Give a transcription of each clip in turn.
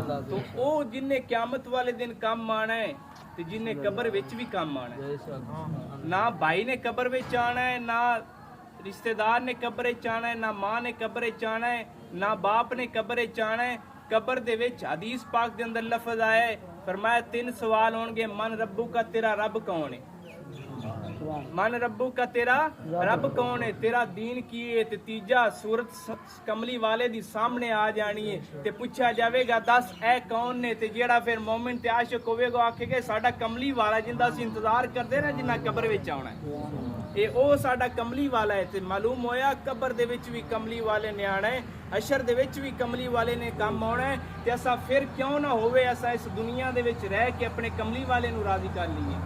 तो वो जिन्हें क्यामत वाले दिन काम आना है ते जिन्हें कब्र विच भी काम आना है। ना भाई ने कब्र विच आना है, ना रिश्तेदार ने कब्र विच आना है, ना मां ने कब्र विच आना है, ना बाप ने कब्र विच आना है। कब्र दे विच हदीस पाक दे अंदर लफ्ज आया है, फरमाया 3 सवाल होंगे, मन रब्बू का, तेरा रब कौन है? मन रब्बू का, तेरा रब कौन है? तेरा दीन की है? ते तीजा सूरत कमली वाले दी सामने आ जानी है ते पूछा जाएगा दस ए कौन ने? ते जेड़ा फिर मोमिन ते आशिक होवेगा आखेगा साडा कमली वाला जिंदा असीं इंतजार करदे ना जिन्ना कब्र विच आउणा है, ये ओ साडा कमली वाला है। ते मालूम होया कब्र दे विच भी कमली वाले ने आना है, अशर दे विच भी कमली वाले ने काम आना है। ते असा फिर क्यों ना होवे असा इस दुनिया दे विच रह के अपने कमली वाले नू राजी कर लीए,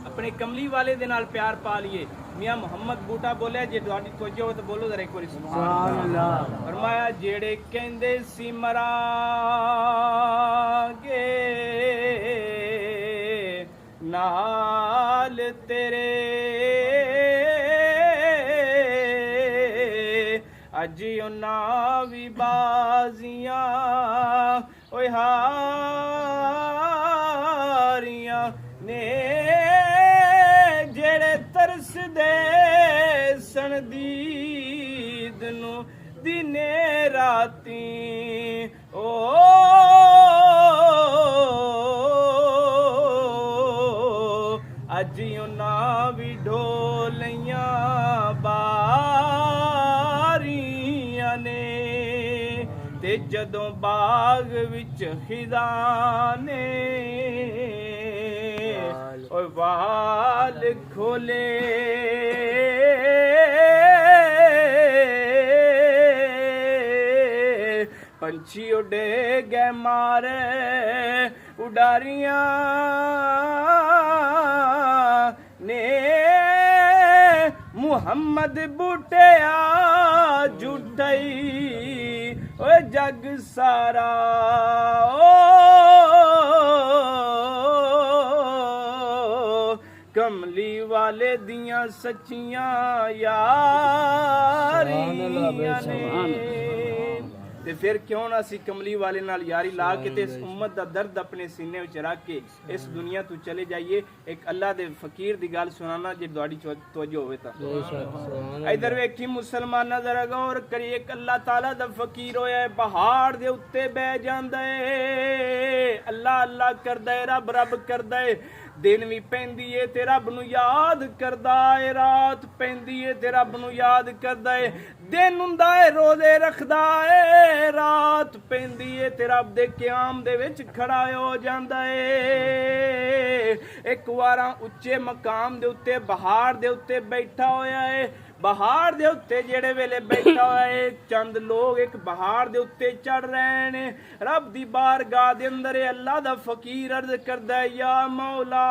अपने कमली वाले दे नाल प्यार पा लीए। मियां मोहम्मद बूटा बोलिया जे तुहाडी तवज्जो हो तो बोलो जरा एक बार सुभान अल्लाह। फरमाया जेड़े कहंदे सी मरांगे नाल तेरे अज उन्हां भी बाजियां ओए हारियां ने, जेड़े तरसदे सन दीद नू दिने राती ओ अज उन्हां भी ढोलियां बारियां ने। ते जदों बाग विच खिज़ाने ओए वाल खोले पंछी उड़े गए मारे उडारियां ने, मुहम्मद बूटिया जुटई ओए जग सारा ओ कमली वाले दियां सच्चियां यारियां ने। ते फिर क्यों ना असी कमली वाले नाल यारी ला के ते इस उम्मत दा दर्द अपने सीने विच रख के इस दुनिया तो चले जाइए। एक अल्लाह दे फकीर दी गल सुनाना जे तुहाडी तवज्जो होवे तां इधर वेखी मुसलमाना जरा गौर करी। एक अल्लाह ताला दा फकीर होया है, पहाड़ दे उत्ते बह जांदा है, अल्लाह अल्लाह करदा है, रब रब करदा है। दिन भी पैंदी है ते रब नू याद करदा है, रात पैंदी है ते रब नू याद करदा है। दिन हुंदा है रोजे रखदा है, रात पैंदी है ते रब दे क़याम दे विच खड़ा हो जांदा है। एक वारा उच्चे मकाम दे उत्ते पहाड़ दे उत्ते बैठा होया है। पहाड़ दे उत्ते जेड़े वेले बैठा होया है, चंद लोग एक पहाड़ दे उत्ते चढ़ रहे ने। रब दी बारगाह दे अंदर अल्लाह दा फकीर अर्ज करदा है, या मौला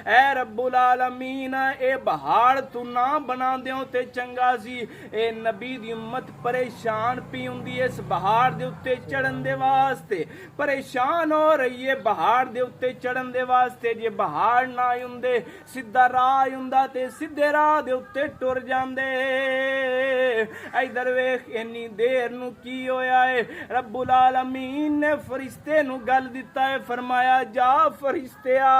ऐ रब्बुल आलमीन, ए पहाड़ तू ना बना दियो ते चंगा सी। ए नबी दी उम्मत परेशान पी हुंदी है इस पहाड़ दे उत्ते चढ़न दे वास्ते, परेशान हो रही है पहाड़ दे उत्ते चढ़न दे वास्ते। जे पहाड़ ना हुंदे सीधा राह हुंदा ते सीधे राह दे उत्ते टुर जांदे। इधर वेख इन्नी देर नू की होया है, रब्बुल आलमीन ने फरिश्ते नू गल दिता है, फरमाया जा फरिश्तिया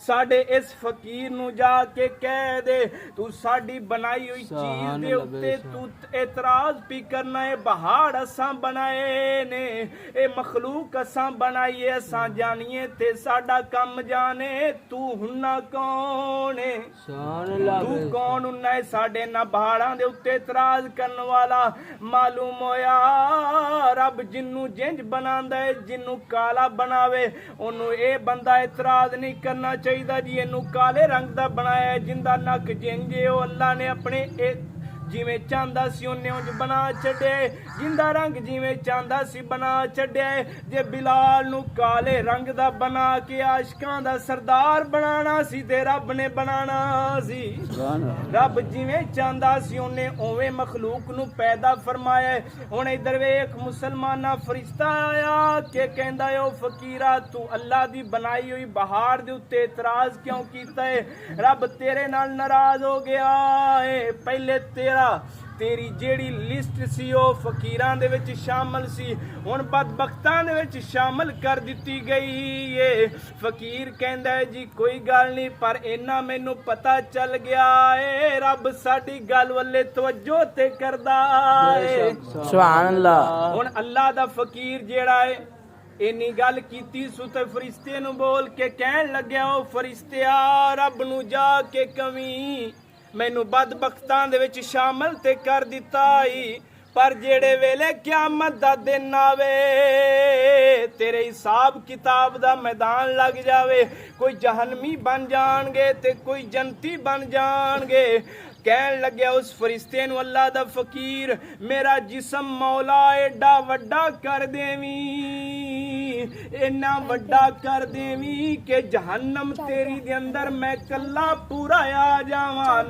साडे इस फकीर नू जाके कह दे तू साडी बनाई हुई चीज दे उत्ते तू एतराज भी करना है। पहाड़ असां बनाए ने, ए मखलूक असां बनाई है, असां जानिए ते साडा कम जाने। तू हुन्ना कौन है? तू कौन हुन्ना है साडे ना पहाड़ां दे उत्ते एतराज करन वाला? मालूम होया रब जिन्नू जिंज बनांदा है, जिन्नू काला बनावे ओनू ए बंदा एतराज नहीं करना चाहिए जी इनू काले रंग दा बनाया, जिंदा नक जिंजे ओ अल्लाह ने अपने जिवें चांदा सी उन्ने उंज बना छड्डे, जिंदा रंग जिवें चांदा सी बना छड्डे। जे बिलाल नू काले रंग दा बना के आशिकां दा सरदार बनाना सी ते रब ने बनाना सी। रब जिवें चांदा सी उन्ने उवें मखलूक नू पैदा फरमाया। हुण इधर वेख मुसलमाना फरिश्ता आया के कहंदा ओ फकीरा तू अल्लाह दी बनाई हुई पहाड़ दे उत्ते इतराज क्यों कीता है? रब तेरे नाल नाराज हो गया है, पहले तेरा ਅੱਲਾ तेरी जेड़ी लिस्ट सी ओ फकीरां दे विच शामिल सी हुण बदबख्तां दे विच शामिल कर दित्ती गई है। फकीर कहंदा है जी कोई गल नहीं, पर इन्ना मैनू पता चल गया है रब साडी गल वल्ले तवज्जो ते करदा है। सुभान अल्लाह। हुण अल्लाह दा फकीर जेड़ा है इन्नी गल कीती सु ते फरिश्ते नू बोल के कहन लग्या ओ फरिश्तिया रब नू जा के कवी मैनू बदबख्तां दे विच शामिल ते कर दिता ही, पर जेड़े वेले क़यामत दा दिन आवे तेरे हिसाब किताब दा मैदान लग जावे, कोई जहन्नमी बन जाणगे ते कोई जन्नती बन जाणगे। कहन लग्या उस फरिश्ते नू अल्लाह दा फकीर मेरा जिस्म मौला एडा वड्डा कर देवी, इन्ना वड्डा कर देवी कि जहन्नम तेरी दे अंदर मैं कल्ला पूरा आ जावां।